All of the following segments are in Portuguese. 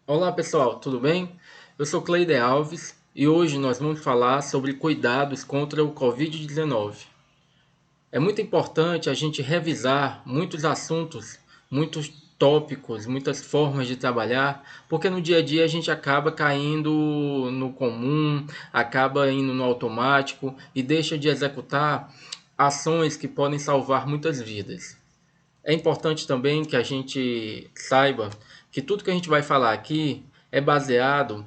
Olá pessoal, tudo bem? Eu sou Cleide Alves e hoje nós vamos falar sobre cuidados contra o Covid-19. É muito importante a gente revisar muitos assuntos, muitos tópicos, muitas formas de trabalhar, porque no dia a dia a gente acaba caindo no comum, acaba indo no automático e deixa de executar ações que podem salvar muitas vidas. É importante também que a gente saiba que tudo que a gente vai falar aqui é baseado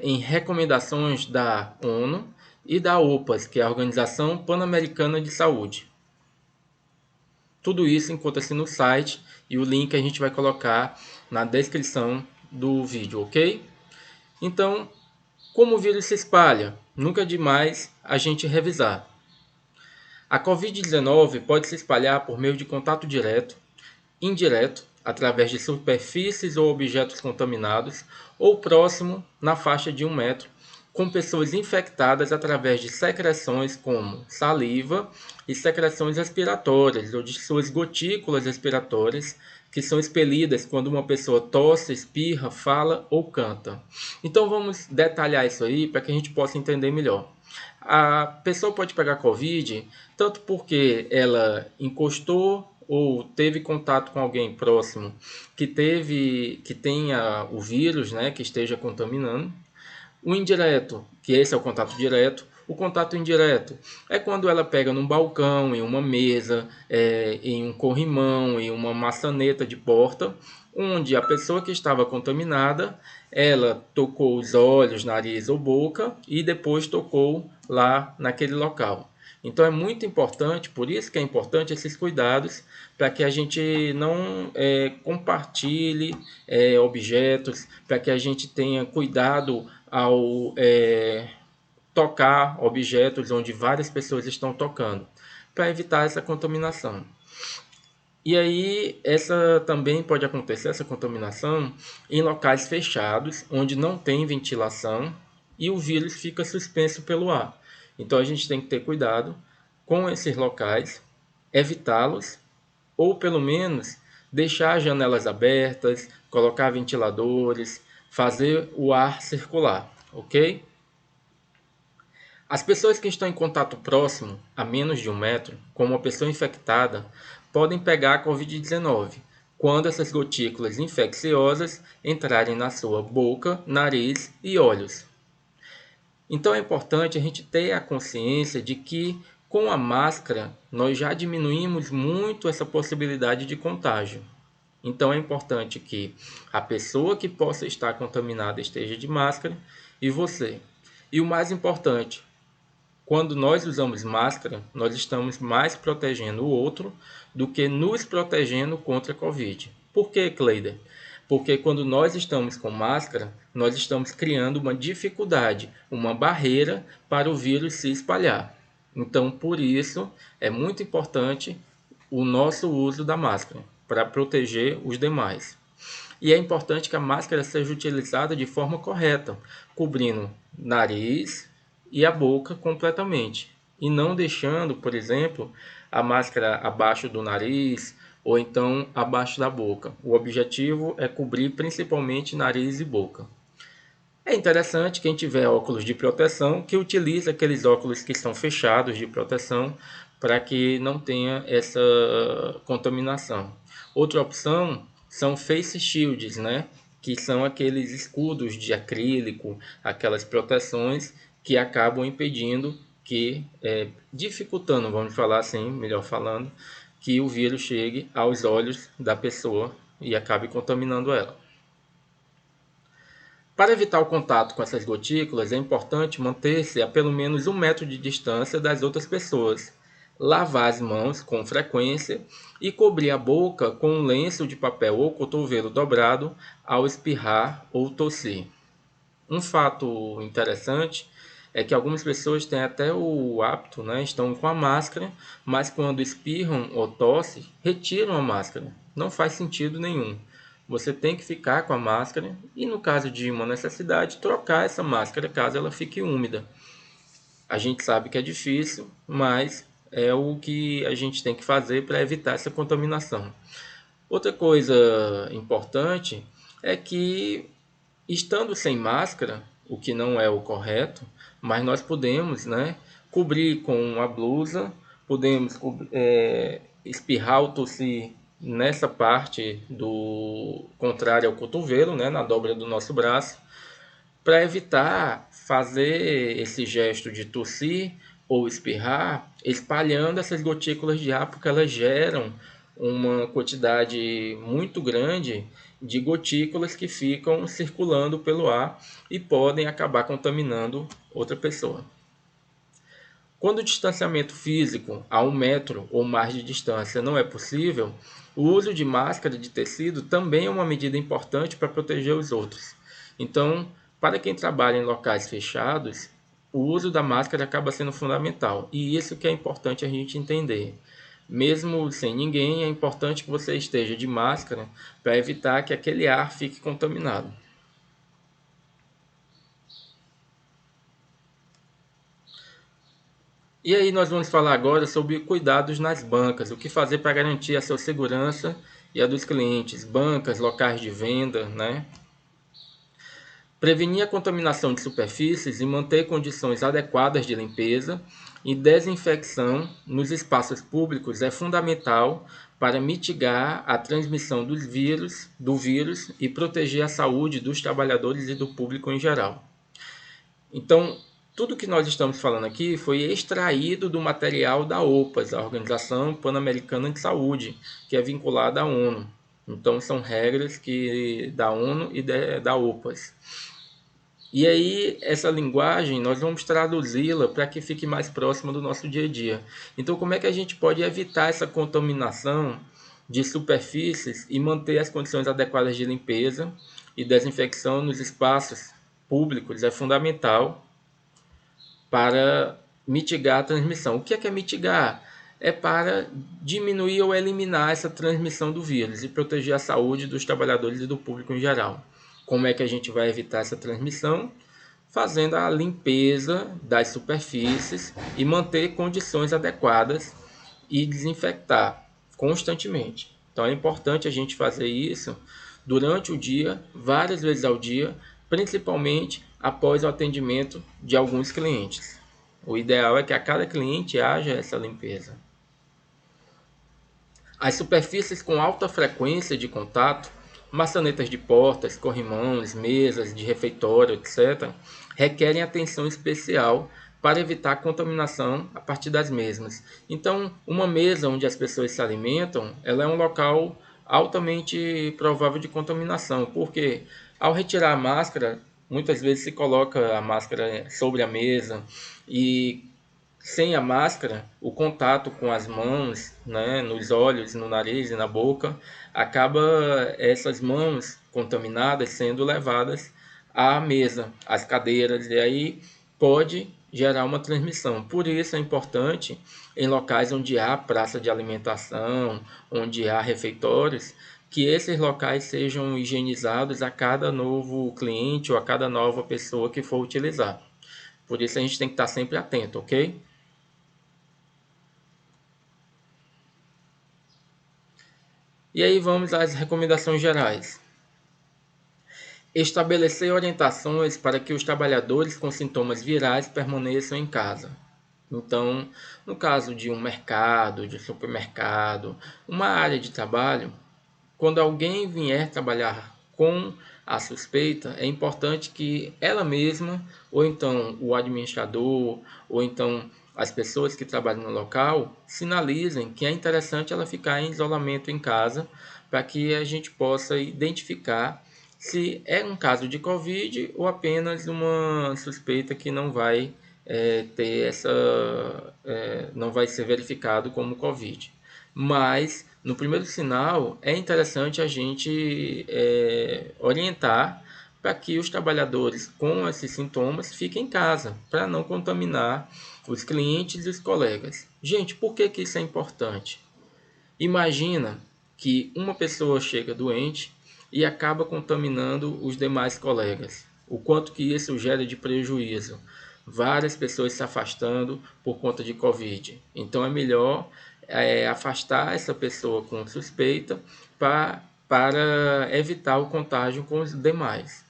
em recomendações da ONU e da OPAS, que é a Organização Pan-Americana de Saúde. Tudo isso encontra-se no site e o link a gente vai colocar na descrição do vídeo, ok? Então, como o vírus se espalha? Nunca é demais a gente revisar. A Covid-19 pode se espalhar por meio de contato direto, indireto, através de superfícies ou objetos contaminados, ou próximo, na faixa de 1 metro, com pessoas infectadas através de secreções como saliva e secreções respiratórias, ou de suas gotículas respiratórias, que são expelidas quando uma pessoa tosse, espirra, fala ou canta. Então vamos detalhar isso aí para que a gente possa entender melhor. A pessoa pode pegar Covid tanto porque ela encostou ou teve contato com alguém próximo que tenha o vírus, né, que esteja contaminando. O indireto, que esse é o contato direto. O contato indireto é quando ela pega num balcão, em uma mesa, em um corrimão, em uma maçaneta de porta, onde a pessoa que estava contaminada, ela tocou os olhos, nariz ou boca e depois tocou lá naquele local. Então é muito importante, por isso que é importante esses cuidados, para que a gente não compartilhe objetos, para que a gente tenha cuidado ao tocar objetos onde várias pessoas estão tocando, para evitar essa contaminação. E aí, essa também pode acontecer, essa contaminação, em locais fechados, onde não tem ventilação e o vírus fica suspenso pelo ar. Então, a gente tem que ter cuidado com esses locais, evitá-los, ou pelo menos deixar as janelas abertas, colocar ventiladores, fazer o ar circular, ok? As pessoas que estão em contato próximo, a menos de 1 metro, com uma pessoa infectada, podem pegar a Covid-19 quando essas gotículas infecciosas entrarem na sua boca, nariz e olhos. Então é importante a gente ter a consciência de que com a máscara nós já diminuímos muito essa possibilidade de contágio. Então é importante que a pessoa que possa estar contaminada esteja de máscara e você. E o mais importante, quando nós usamos máscara, nós estamos mais protegendo o outro do que nos protegendo contra a Covid. Por que, Cleider? Porque quando nós estamos com máscara, nós estamos criando uma dificuldade, uma barreira para o vírus se espalhar. Então, por isso, é muito importante o nosso uso da máscara para proteger os demais. E é importante que a máscara seja utilizada de forma correta, cobrindo nariz e a boca completamente. E não deixando, por exemplo, a máscara abaixo do nariz ou então abaixo da boca. O objetivo é cobrir principalmente nariz e boca. É interessante quem tiver óculos de proteção que utilize aqueles óculos que são fechados de proteção para que não tenha essa contaminação. Outra opção são face shields, né? Que são aqueles escudos de acrílico, aquelas proteções que acabam impedindo que, dificultando, vamos falar assim, melhor falando, que o vírus chegue aos olhos da pessoa e acabe contaminando ela. Para evitar o contato com essas gotículas, é importante manter-se a pelo menos 1 metro de distância das outras pessoas, lavar as mãos com frequência e cobrir a boca com um lenço de papel ou cotovelo dobrado ao espirrar ou tossir. Um fato interessante é que algumas pessoas têm até o hábito, né, estão com a máscara, mas quando espirram ou tossem, retiram a máscara. Não faz sentido nenhum. Você tem que ficar com a máscara e, no caso de uma necessidade, trocar essa máscara caso ela fique úmida. A gente sabe que é difícil, mas é o que a gente tem que fazer para evitar essa contaminação. Outra coisa importante é que Estando sem máscara, o que não é o correto, mas nós podemos, né, cobrir com uma blusa, podemos espirrar ou tossir nessa parte do contrário ao cotovelo, né, na dobra do nosso braço, para evitar fazer esse gesto de tossir ou espirrar, espalhando essas gotículas de ar, porque elas geram uma quantidade muito grande de gotículas que ficam circulando pelo ar e podem acabar contaminando outra pessoa. Quando o distanciamento físico a 1 metro ou mais de distância não é possível, o uso de máscara de tecido também é uma medida importante para proteger os outros. Então, para quem trabalha em locais fechados, o uso da máscara acaba sendo fundamental. E isso que é importante a gente entender. Mesmo sem ninguém, é importante que você esteja de máscara para evitar que aquele ar fique contaminado. E aí nós vamos falar agora sobre cuidados nas bancas, o que fazer para garantir a sua segurança e a dos clientes, bancas, locais de venda, né? Prevenir a contaminação de superfícies e manter condições adequadas de limpeza e desinfecção nos espaços públicos é fundamental para mitigar a transmissão do vírus e proteger a saúde dos trabalhadores e do público em geral. Então, tudo que nós estamos falando aqui foi extraído do material da OPAS, a Organização Pan-Americana de Saúde, que é vinculada à ONU. Então, são regras da ONU e da OPAS. E aí, essa linguagem, nós vamos traduzi-la para que fique mais próxima do nosso dia a dia. Então, como é que a gente pode evitar essa contaminação de superfícies e manter as condições adequadas de limpeza e desinfecção nos espaços públicos? É fundamental para mitigar a transmissão. O que é mitigar? É para diminuir ou eliminar essa transmissão do vírus e proteger a saúde dos trabalhadores e do público em geral. Como é que a gente vai evitar essa transmissão? Fazendo a limpeza das superfícies e manter condições adequadas e desinfectar constantemente. Então é importante a gente fazer isso durante o dia, várias vezes ao dia, principalmente após o atendimento de alguns clientes. O ideal é que a cada cliente haja essa limpeza. As superfícies com alta frequência de contato, maçanetas de portas, corrimãos, mesas de refeitório, etc., requerem atenção especial para evitar contaminação a partir das mesmas. Então, uma mesa onde as pessoas se alimentam, ela é um local altamente provável de contaminação, porque ao retirar a máscara, muitas vezes se coloca a máscara sobre a mesa e sem a máscara, o contato com as mãos, né, nos olhos, no nariz e na boca, acaba essas mãos contaminadas sendo levadas à mesa, às cadeiras, e aí pode gerar uma transmissão. Por isso é importante, em locais onde há praça de alimentação, onde há refeitórios, que esses locais sejam higienizados a cada novo cliente ou a cada nova pessoa que for utilizar. Por isso a gente tem que estar sempre atento, ok? E aí vamos às recomendações gerais. Estabelecer orientações para que os trabalhadores com sintomas virais permaneçam em casa. Então, no caso de um mercado, de supermercado, uma área de trabalho, quando alguém vier trabalhar com a suspeita, é importante que ela mesma, ou então o administrador, ou então as pessoas que trabalham no local, sinalizem que é interessante ela ficar em isolamento em casa, para que a gente possa identificar se é um caso de Covid ou apenas uma suspeita que não vai ter não vai ser verificado como Covid. Mas no primeiro sinal é interessante a gente orientar para que os trabalhadores com esses sintomas fiquem em casa, para não contaminar os clientes e os colegas. Gente, por que isso é importante? Imagina que uma pessoa chega doente e acaba contaminando os demais colegas. O quanto que isso gera de prejuízo. Várias pessoas se afastando por conta de Covid. Então é melhor afastar essa pessoa com suspeita para evitar o contágio com os demais.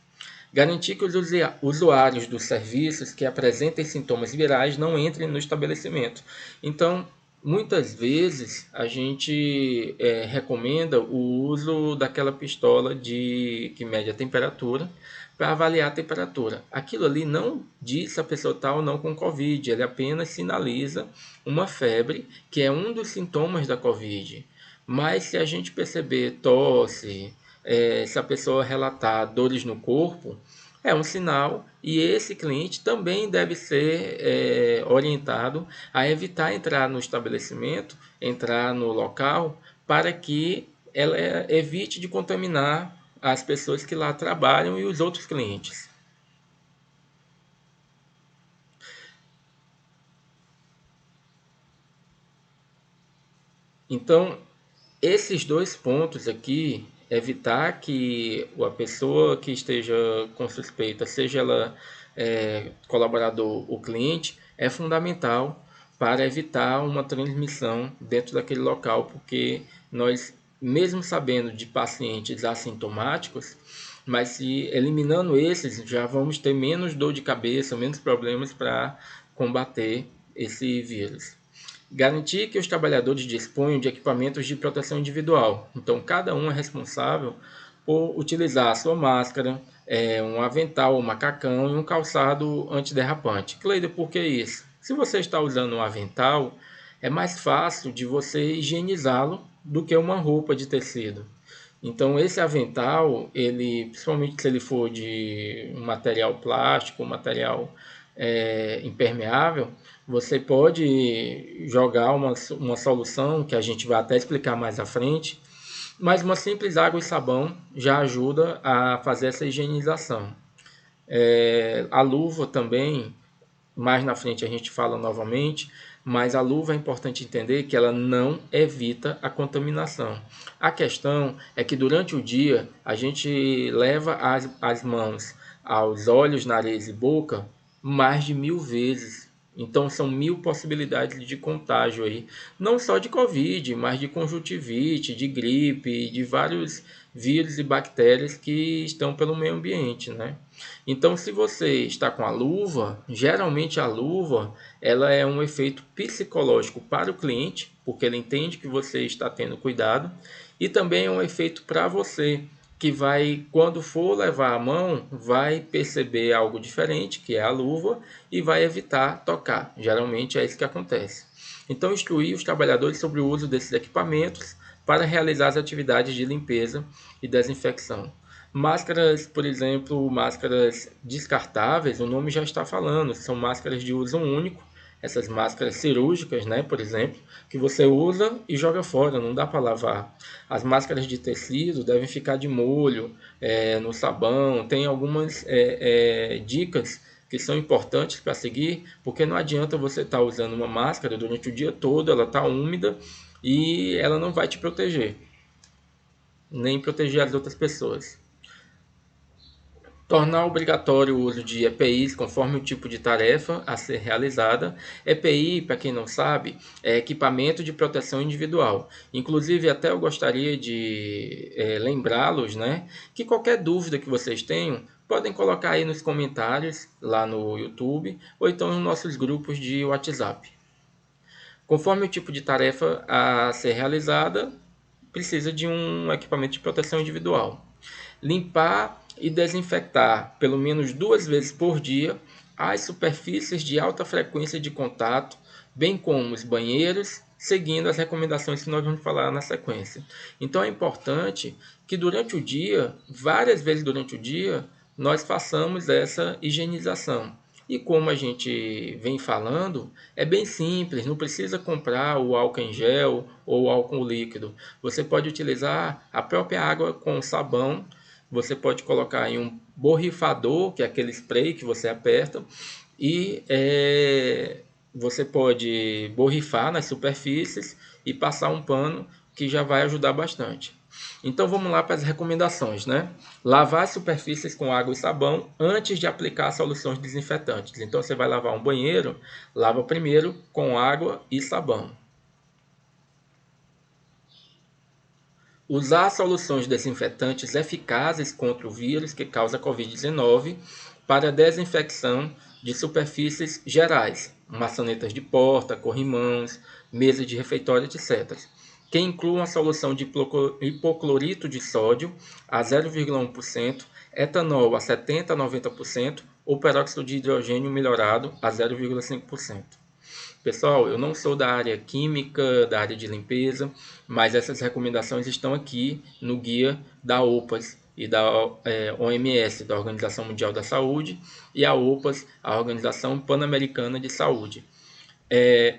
Garantir que os usuários dos serviços que apresentem sintomas virais não entrem no estabelecimento. Então, muitas vezes a gente recomenda o uso daquela pistola que mede a temperatura para avaliar a temperatura. Aquilo ali não diz se a pessoa está ou não com Covid, ele apenas sinaliza uma febre, que é um dos sintomas da Covid. Mas se a gente perceber tosse, se a pessoa relatar dores no corpo, é um sinal e esse cliente também deve ser orientado a evitar entrar no estabelecimento, entrar no local, para que ela evite de contaminar as pessoas que lá trabalham e os outros clientes. Então, esses dois pontos aqui, evitar que a pessoa que esteja com suspeita, seja ela colaborador ou cliente, é fundamental para evitar uma transmissão dentro daquele local, porque nós, mesmo sabendo de pacientes assintomáticos, mas se eliminando esses, já vamos ter menos dor de cabeça, menos problemas para combater esse vírus. Garantir que os trabalhadores disponham de equipamentos de proteção individual. Então, cada um é responsável por utilizar a sua máscara, um avental, um macacão e um calçado antiderrapante. Cleide, por que isso? Se você está usando um avental, é mais fácil de você higienizá-lo do que uma roupa de tecido. Então, esse avental, ele, principalmente se ele for de um material plástico, um material impermeável, você pode jogar uma solução, que a gente vai até explicar mais à frente, mas uma simples água e sabão já ajuda a fazer essa higienização. A luva também, mais na frente a gente fala novamente, mas a luva é importante entender que ela não evita a contaminação. A questão é que durante o dia a gente leva as mãos aos olhos, nariz e boca mais de 1000 vezes. Então são 1000 possibilidades de contágio aí, não só de Covid, mas de conjuntivite, de gripe, de vários vírus e bactérias que estão pelo meio ambiente, né? Então, se você está com a luva, geralmente a luva ela é um efeito psicológico para o cliente, porque ele entende que você está tendo cuidado, e também é um efeito para você, que vai, quando for levar a mão, vai perceber algo diferente, que é a luva, e vai evitar tocar. Geralmente é isso que acontece. Então, instruir os trabalhadores sobre o uso desses equipamentos para realizar as atividades de limpeza e desinfecção. Máscaras, por exemplo, máscaras descartáveis, o nome já está falando, são máscaras de uso único, essas máscaras cirúrgicas, né, por exemplo, que você usa e joga fora, não dá para lavar. As máscaras de tecido devem ficar de molho no sabão, tem algumas dicas que são importantes para seguir, porque não adianta você estar usando uma máscara durante o dia todo, ela está úmida e ela não vai te proteger, nem proteger as outras pessoas. Tornar obrigatório o uso de EPIs conforme o tipo de tarefa a ser realizada. EPI, para quem não sabe, é equipamento de proteção individual. Inclusive, até eu gostaria de lembrá-los, né, que qualquer dúvida que vocês tenham, podem colocar aí nos comentários, lá no YouTube, ou então nos nossos grupos de WhatsApp. Conforme o tipo de tarefa a ser realizada, precisa de um equipamento de proteção individual. Limpar e desinfectar pelo menos 2 vezes por dia as superfícies de alta frequência de contato, bem como os banheiros, seguindo as recomendações que nós vamos falar na sequência. Então é importante que durante o dia, várias vezes durante o dia, nós façamos essa higienização. E como a gente vem falando, é bem simples, não precisa comprar o álcool em gel ou o álcool líquido. Você pode utilizar a própria água com sabão. Você pode colocar em um borrifador, que é aquele spray que você aperta, e você pode borrifar nas superfícies e passar um pano, que já vai ajudar bastante. Então vamos lá para as recomendações, né? Lavar as superfícies com água e sabão antes de aplicar soluções desinfetantes. Então você vai lavar um banheiro, lava primeiro com água e sabão. Usar soluções desinfetantes eficazes contra o vírus que causa Covid-19 para desinfecção de superfícies gerais, maçanetas de porta, corrimãos, mesa de refeitório, etc., que incluam a solução de hipoclorito de sódio a 0,1%, etanol a 70 a 90% ou peróxido de hidrogênio melhorado a 0,5%. Pessoal, eu não sou da área química, da área de limpeza, mas essas recomendações estão aqui no guia da OPAS e da OMS, da Organização Mundial da Saúde, e a OPAS, a Organização Pan-Americana de Saúde.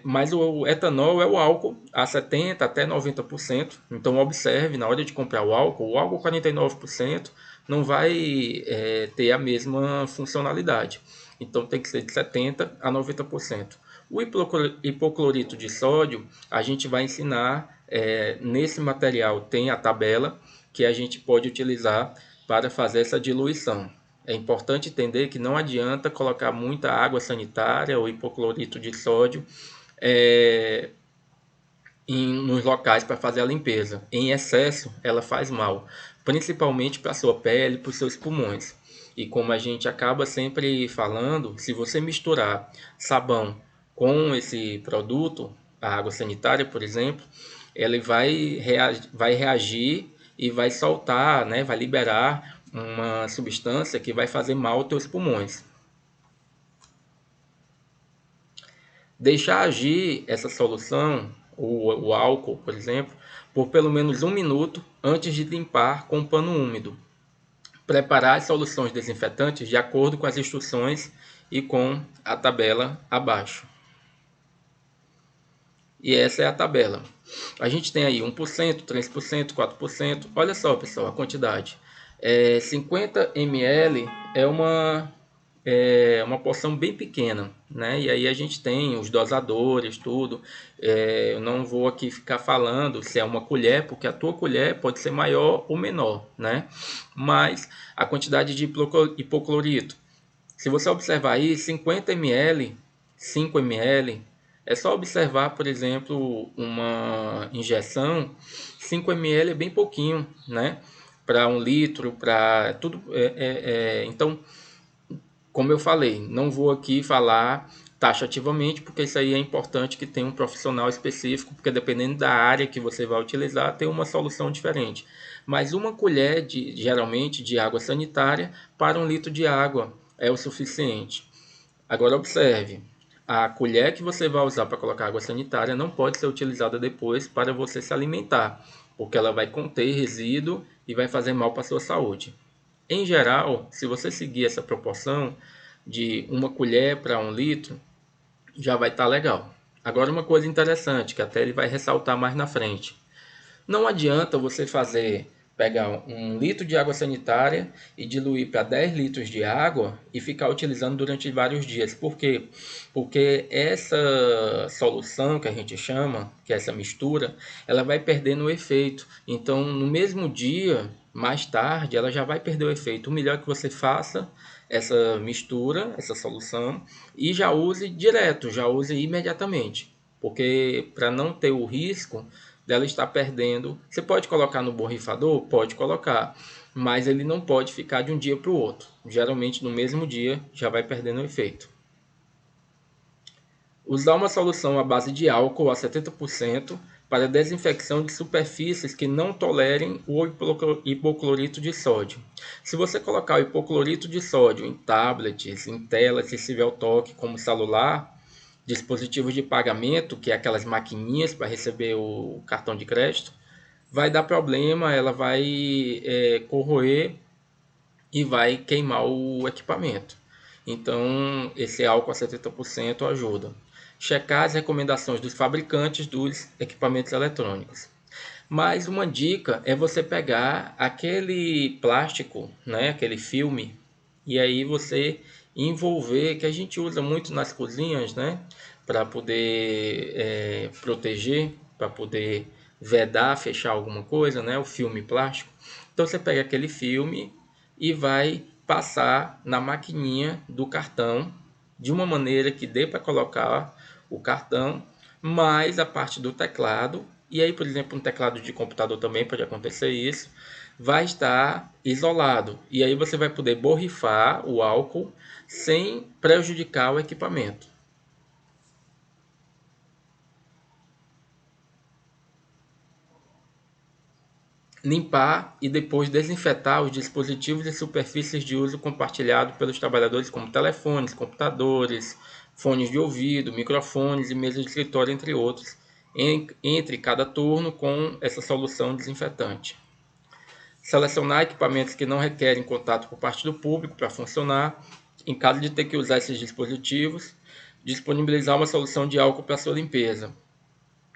Mas o etanol é o álcool a 70% até 90%. Então observe, na hora de comprar o álcool 49% não vai ter a mesma funcionalidade. Então tem que ser de 70% a 90%. O hipoclorito de sódio, a gente vai ensinar, nesse material tem a tabela que a gente pode utilizar para fazer essa diluição. É importante entender que não adianta colocar muita água sanitária ou hipoclorito de sódio nos locais para fazer a limpeza. Em excesso, ela faz mal, principalmente para a sua pele e para os seus pulmões. E como a gente acaba sempre falando, se você misturar sabão com esse produto, a água sanitária, por exemplo, ele vai reagir e vai soltar, né, vai liberar uma substância que vai fazer mal aos teus pulmões. Deixar agir essa solução, o álcool, por exemplo, por pelo menos 1 minuto antes de limpar com pano úmido. Preparar as soluções desinfetantes de acordo com as instruções e com a tabela abaixo. E essa é a tabela. A gente tem aí 1%, 3%, 4%. Olha só, pessoal, a quantidade. 50 ml é uma porção bem pequena, né? E aí a gente tem os dosadores, tudo. Eu não vou aqui ficar falando se é uma colher, porque a tua colher pode ser maior ou menor, né? Mas a quantidade de hipoclorito, se você observar aí, 50 ml, 5 ml, é só observar, por exemplo, uma injeção, 5 ml é bem pouquinho, né? Para 1 litro, para tudo. Então, como eu falei, não vou aqui falar taxativamente, porque isso aí é importante que tenha um profissional específico, porque dependendo da área que você vai utilizar, tem uma solução diferente. Mas uma colher, geralmente, de água sanitária para 1 litro de água é o suficiente. Agora observe, a colher que você vai usar para colocar água sanitária não pode ser utilizada depois para você se alimentar, porque ela vai conter resíduo e vai fazer mal para a sua saúde. Em geral, se você seguir essa proporção de 1 colher para 1 litro, já vai estar legal. Agora uma coisa interessante, que até ele vai ressaltar mais na frente. Não adianta você pegar 1 litro de água sanitária e diluir para 10 litros de água e ficar utilizando durante vários dias. Por quê? Porque essa solução que a gente chama, que é essa mistura, ela vai perdendo o efeito. Então, no mesmo dia, mais tarde, ela já vai perder o efeito. O melhor é que você faça essa mistura, essa solução, e já use direto, já use imediatamente. Porque para não ter o risco dela estar perdendo. Você pode colocar no borrifador? Pode colocar, mas ele não pode ficar de um dia para o outro. Geralmente no mesmo dia já vai perdendo o efeito. Usar uma solução à base de álcool a 70% para desinfecção de superfícies que não tolerem o hipoclorito de sódio. Se você colocar o hipoclorito de sódio em tablets, em telas sensível ao toque, como celular, dispositivos de pagamento, que é aquelas maquininhas para receber o cartão de crédito, vai dar problema, ela vai corroer e vai queimar o equipamento. Então, esse álcool a 70% ajuda. Checar as recomendações dos fabricantes dos equipamentos eletrônicos. Mas uma dica é você pegar aquele plástico, né, aquele filme, e aí você envolver, que a gente usa muito nas cozinhas, né, para poder proteger, para poder vedar, fechar alguma coisa, né, o filme plástico. Então você pega aquele filme e vai passar na maquininha do cartão de uma maneira que dê para colocar o cartão, mais a parte do teclado e aí, por exemplo, um teclado de computador também pode acontecer isso, vai estar isolado. E aí você vai poder borrifar o álcool sem prejudicar o equipamento. Limpar e depois desinfetar os dispositivos e superfícies de uso compartilhado pelos trabalhadores, como telefones, computadores, fones de ouvido, microfones e mesas de escritório, entre outros, entre cada turno com essa solução desinfetante. Selecionar equipamentos que não requerem contato por parte do público para funcionar. Em caso de ter que usar esses dispositivos, disponibilizar uma solução de álcool para sua limpeza.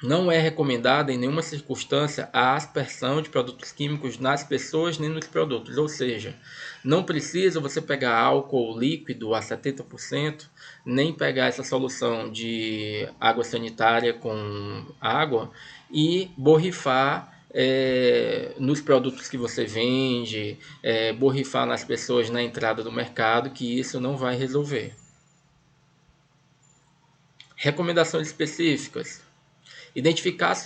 Não é recomendada em nenhuma circunstância a aspersão de produtos químicos nas pessoas nem nos produtos, ou seja, não precisa você pegar álcool líquido a 70%, nem pegar essa solução de água sanitária com água e borrifar nos produtos que você vende, borrifar nas pessoas na entrada do mercado, que isso não vai resolver. Recomendações específicas: identificar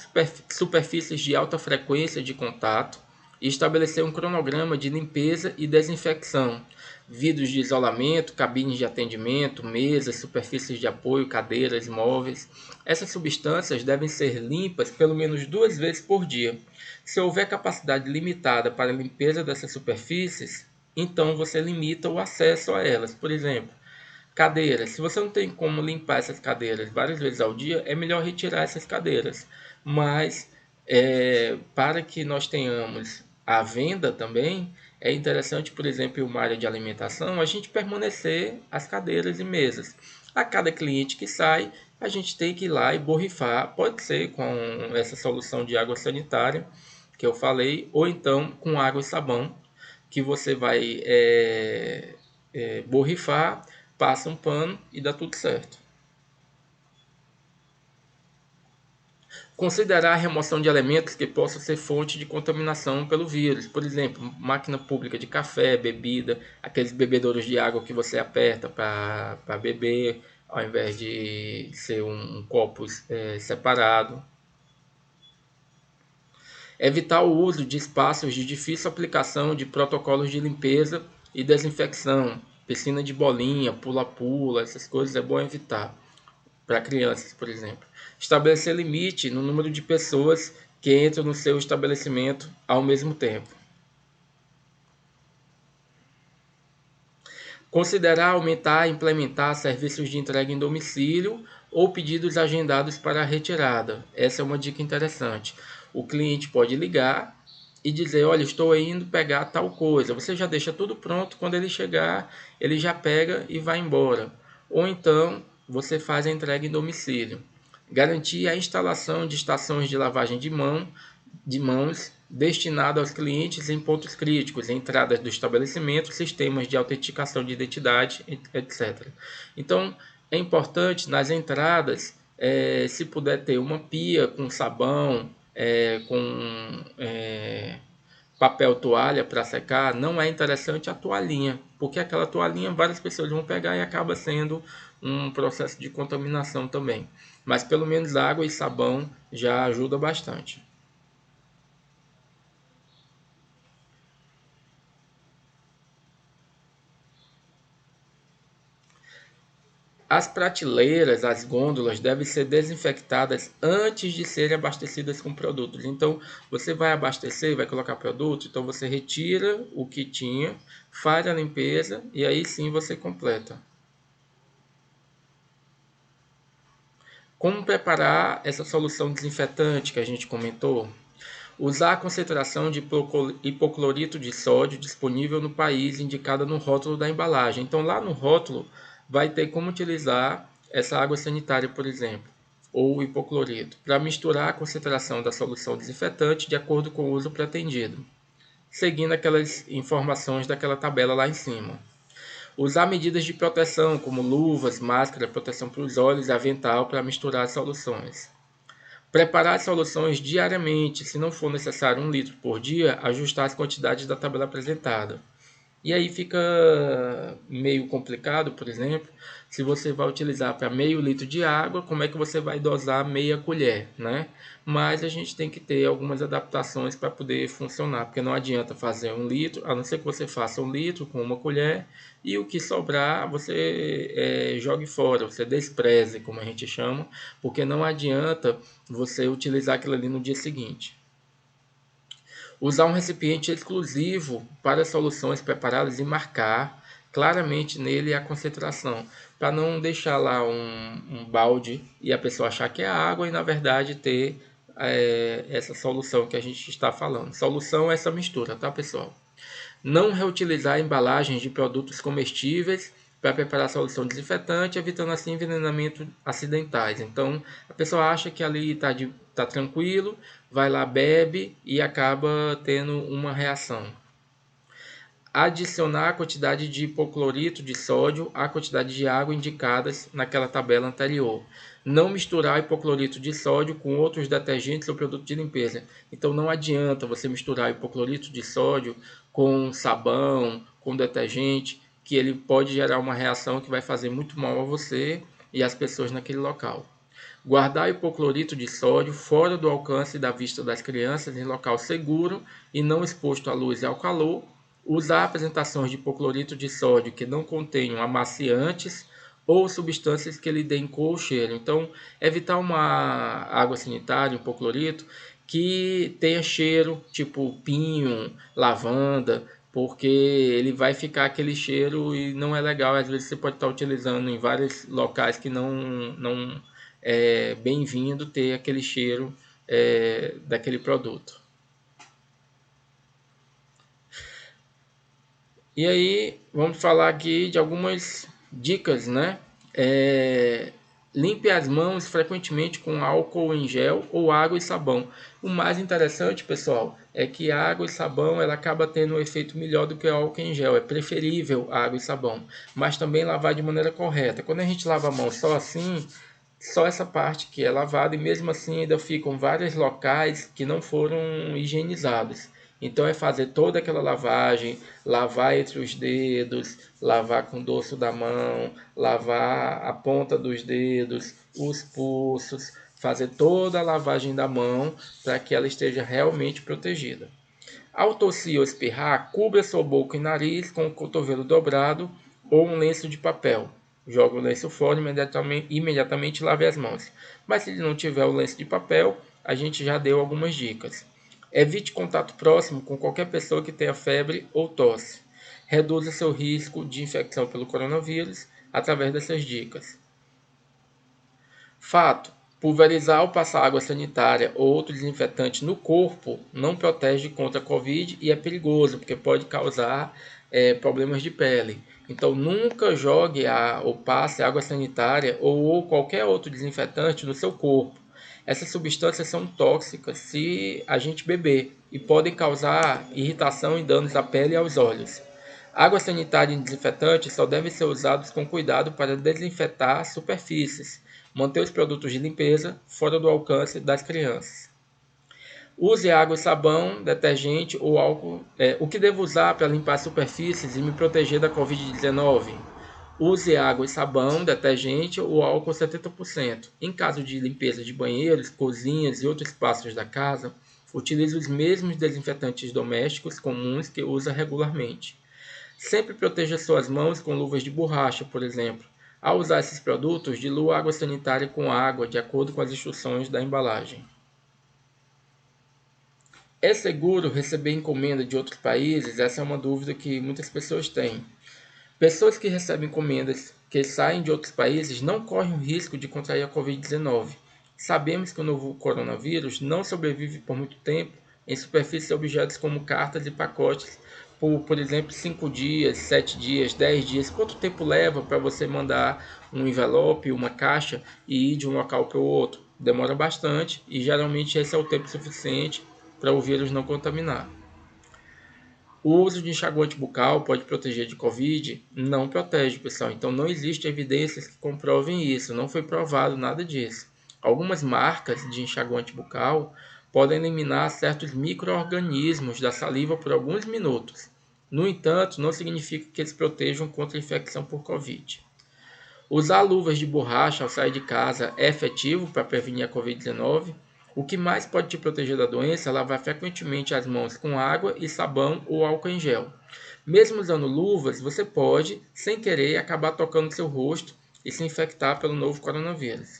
superfícies de alta frequência de contato e estabelecer um cronograma de limpeza e desinfecção, vidros de isolamento, cabines de atendimento, mesas, superfícies de apoio, cadeiras, móveis. Essas substâncias devem ser limpas pelo menos 2 vezes por dia. Se houver capacidade limitada para a limpeza dessas superfícies, então você limita o acesso a elas. Por exemplo, cadeiras. Se você não tem como limpar essas cadeiras várias vezes ao dia, é melhor retirar essas cadeiras. Mas para que nós tenhamos a venda também, é interessante, por exemplo, em uma área de alimentação, a gente permanecer as cadeiras e mesas. A cada cliente que sai, a gente tem que ir lá e borrifar. Pode ser com essa solução de água sanitária que eu falei, ou então com água e sabão, que você vai borrifar, passa um pano e dá tudo certo. Considerar a remoção de elementos que possam ser fonte de contaminação pelo vírus. Por exemplo, máquina pública de café, bebida, aqueles bebedouros de água que você aperta para beber, ao invés de ser um copo separado. Evitar o uso de espaços de difícil aplicação de protocolos de limpeza e desinfecção. Piscina de bolinha, pula-pula, essas coisas é bom evitar. Para crianças, por exemplo. Estabelecer limite no número de pessoas que entram no seu estabelecimento ao mesmo tempo. Considerar aumentar e implementar serviços de entrega em domicílio ou pedidos agendados para a retirada. Essa é uma dica interessante. O cliente pode ligar e dizer: olha, estou indo pegar tal coisa. Você já deixa tudo pronto, quando ele chegar, ele já pega e vai embora. Ou então, você faz a entrega em domicílio. Garantir a instalação de estações de lavagem de mãos destinado aos clientes em pontos críticos, entradas do estabelecimento, sistemas de autenticação de identidade, etc. Então, é importante nas entradas, se puder ter uma pia com sabão, com papel toalha para secar, não é interessante a toalhinha, porque aquela toalhinha várias pessoas vão pegar e acaba sendo um processo de contaminação também. Mas pelo menos água e sabão já ajuda bastante. As prateleiras, as gôndolas devem ser desinfectadas antes de serem abastecidas com produtos. Então, você vai abastecer, vai colocar produto, então você retira o que tinha, faz a limpeza e aí sim você completa. Como preparar essa solução desinfetante que a gente comentou? Usar a concentração de hipoclorito de sódio disponível no país indicada no rótulo da embalagem. Então, lá no rótulo vai ter como utilizar essa água sanitária, por exemplo, ou o hipoclorito, para misturar a concentração da solução desinfetante de acordo com o uso pretendido, seguindo aquelas informações daquela tabela lá em cima. Usar medidas de proteção, como luvas, máscara, proteção para os olhos e avental para misturar as soluções. Preparar as soluções diariamente, se não for necessário 1 litro por dia, ajustar as quantidades da tabela apresentada. E aí fica meio complicado, por exemplo, se você vai utilizar para meio litro de água, como é que você vai dosar meia colher, né? Mas a gente tem que ter algumas adaptações para poder funcionar, porque não adianta fazer 1 litro, a não ser que você faça 1 litro com uma colher e o que sobrar você jogue fora, você despreze, como a gente chama, porque não adianta você utilizar aquilo ali no dia seguinte. Usar um recipiente exclusivo para soluções preparadas e marcar claramente nele a concentração, para não deixar lá um balde e a pessoa achar que é água e na verdade ter essa solução que a gente está falando. Solução é essa mistura, tá, pessoal? Não reutilizar embalagens de produtos comestíveis para preparar solução desinfetante, evitando assim envenenamento acidentais. Então, a pessoa acha que ali tá tranquilo, vai lá, bebe e acaba tendo uma reação. Adicionar a quantidade de hipoclorito de sódio à quantidade de água indicadas naquela tabela anterior. Não misturar hipoclorito de sódio com outros detergentes ou produtos de limpeza. Então não adianta você misturar hipoclorito de sódio com sabão, com detergente, que ele pode gerar uma reação que vai fazer muito mal a você e às pessoas naquele local. Guardar hipoclorito de sódio fora do alcance da vista das crianças em local seguro e não exposto à luz e ao calor. Usar apresentações de hipoclorito de sódio que não contenham amaciantes ou substâncias que lhe deem cor ou cheiro. Então, evitar uma água sanitária, um hipoclorito, que tenha cheiro, tipo pinho, lavanda, porque ele vai ficar aquele cheiro e não é legal. Às vezes você pode estar utilizando em vários locais que não é bem-vindo ter aquele cheiro daquele produto. E aí, vamos falar aqui de algumas dicas, né? Limpe as mãos frequentemente com álcool em gel ou água e sabão. O mais interessante, pessoal, é que a água e sabão ela acaba tendo um efeito melhor do que o álcool em gel. É preferível a água e sabão, mas também lavar de maneira correta. Quando a gente lava a mão só assim, só essa parte que é lavada e mesmo assim ainda ficam vários locais que não foram higienizados. Então é fazer toda aquela lavagem, lavar entre os dedos, lavar com o dorso da mão, lavar a ponta dos dedos, os pulsos, fazer toda a lavagem da mão para que ela esteja realmente protegida. Ao tossir ou espirrar, cubra sua boca e nariz com o cotovelo dobrado ou um lenço de papel. Joga o lenço fora e imediatamente lave as mãos. Mas se ele não tiver o lenço de papel, a gente já deu algumas dicas. Evite contato próximo com qualquer pessoa que tenha febre ou tosse. Reduza seu risco de infecção pelo coronavírus através dessas dicas. Fato: pulverizar ou passar água sanitária ou outro desinfetante no corpo não protege contra a Covid e é perigoso, porque pode causar problemas de pele. Então, nunca jogue ou passe água sanitária ou qualquer outro desinfetante no seu corpo. Essas substâncias são tóxicas se a gente beber e podem causar irritação e danos à pele e aos olhos. Água sanitária e desinfetante só devem ser usados com cuidado para desinfetar superfícies, manter os produtos de limpeza fora do alcance das crianças. Use água e sabão, detergente ou álcool. O que devo usar para limpar superfícies e me proteger da Covid-19? Use água e sabão, detergente ou álcool 70%. Em caso de limpeza de banheiros, cozinhas e outros espaços da casa, utilize os mesmos desinfetantes domésticos comuns que usa regularmente. Sempre proteja suas mãos com luvas de borracha, por exemplo. Ao usar esses produtos, dilua a água sanitária com água, de acordo com as instruções da embalagem. É seguro receber encomenda de outros países? Essa é uma dúvida que muitas pessoas têm. Pessoas que recebem encomendas que saem de outros países não correm o risco de contrair a Covid-19. Sabemos que o novo coronavírus não sobrevive por muito tempo em superfícies e objetos como cartas e pacotes por exemplo, 5 dias, 7 dias, 10 dias. Quanto tempo leva para você mandar um envelope, uma caixa e ir de um local para o outro? Demora bastante e geralmente esse é o tempo suficiente para o vírus não contaminar. O uso de enxaguante bucal pode proteger de Covid? Não protege, pessoal. Então não existe evidências que comprovem isso. Não foi provado nada disso. Algumas marcas de enxaguante bucal podem eliminar certos micro-organismos da saliva por alguns minutos. No entanto, não significa que eles protejam contra a infecção por Covid. Usar luvas de borracha ao sair de casa é efetivo para prevenir a Covid-19. O que mais pode te proteger da doença é lavar frequentemente as mãos com água e sabão ou álcool em gel. Mesmo usando luvas, você pode, sem querer, acabar tocando seu rosto e se infectar pelo novo coronavírus.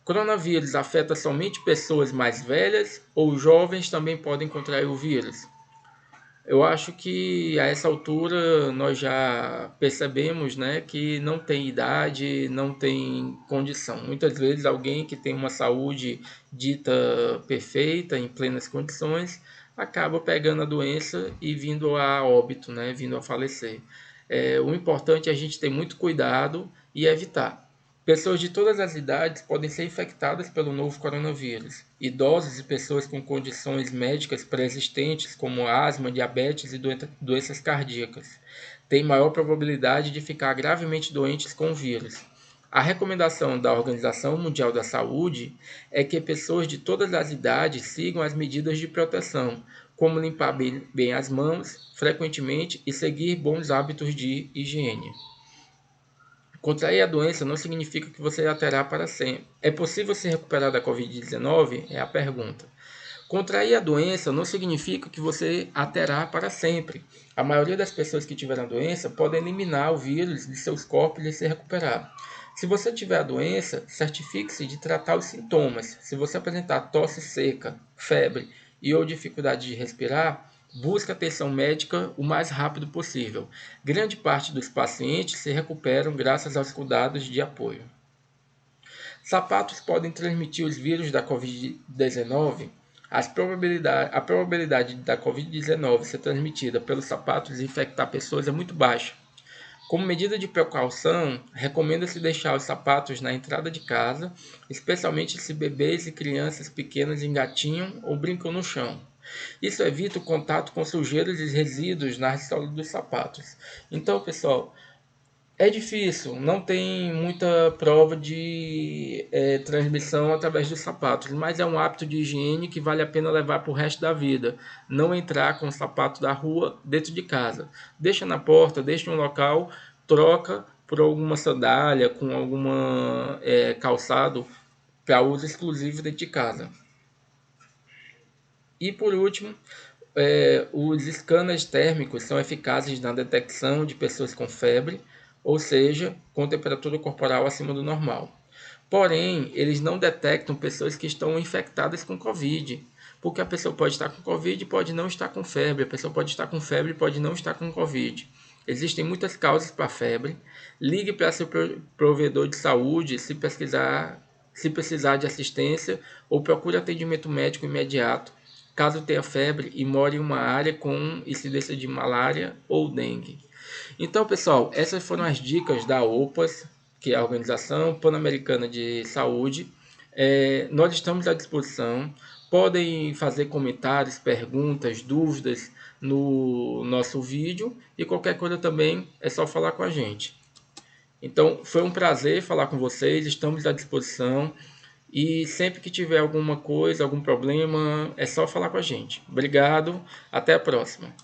O coronavírus afeta somente pessoas mais velhas ou jovens também podem contrair o vírus? Eu acho que a essa altura nós já percebemos, né, que não tem idade, não tem condição. Muitas vezes alguém que tem uma saúde dita perfeita, em plenas condições, acaba pegando a doença e vindo a óbito, né, vindo a falecer. O importante é a gente ter muito cuidado e evitar. Pessoas de todas as idades podem ser infectadas pelo novo coronavírus. Idosos e pessoas com condições médicas pré-existentes, como asma, diabetes e doenças cardíacas, têm maior probabilidade de ficar gravemente doentes com o vírus. A recomendação da Organização Mundial da Saúde é que pessoas de todas as idades sigam as medidas de proteção, como limpar bem as mãos frequentemente e seguir bons hábitos de higiene. Contrair a doença não significa que você a terá para sempre. É possível se recuperar da Covid-19? É a pergunta. Contrair a doença não significa que você a terá para sempre. A maioria das pessoas que tiveram a doença podem eliminar o vírus de seus corpos e se recuperar. Se você tiver a doença, certifique-se de tratar os sintomas. Se você apresentar tosse seca, febre e ou dificuldade de respirar, busque atenção médica o mais rápido possível. Grande parte dos pacientes se recuperam graças aos cuidados de apoio. Sapatos podem transmitir os vírus da Covid-19? A probabilidade da Covid-19 ser transmitida pelos sapatos e infectar pessoas é muito baixa. Como medida de precaução, recomenda-se deixar os sapatos na entrada de casa, especialmente se bebês e crianças pequenas engatinham ou brincam no chão. Isso evita o contato com sujeiras e resíduos na sola dos sapatos. Então, pessoal, é difícil, não tem muita prova de transmissão através dos sapatos, mas é um hábito de higiene que vale a pena levar para o resto da vida. Não entrar com o sapato da rua dentro de casa. Deixa na porta, deixa em um local, troca por alguma sandália, com alguma calçado para uso exclusivo dentro de casa. E por último, os scanners térmicos são eficazes na detecção de pessoas com febre, ou seja, com temperatura corporal acima do normal. Porém, eles não detectam pessoas que estão infectadas com Covid, porque a pessoa pode estar com Covid e pode não estar com febre, a pessoa pode estar com febre e pode não estar com Covid. Existem muitas causas para a febre. Ligue para seu provedor de saúde se precisar de assistência ou procure atendimento médico imediato caso tenha febre e more em uma área com incidência de malária ou dengue. Então, pessoal, essas foram as dicas da OPAS, que é a Organização Pan-Americana de Saúde. Nós estamos à disposição. Podem fazer comentários, perguntas, dúvidas no nosso vídeo e qualquer coisa também é só falar com a gente. Então, foi um prazer falar com vocês, estamos à disposição. E sempre que tiver alguma coisa, algum problema, é só falar com a gente. Obrigado, até a próxima.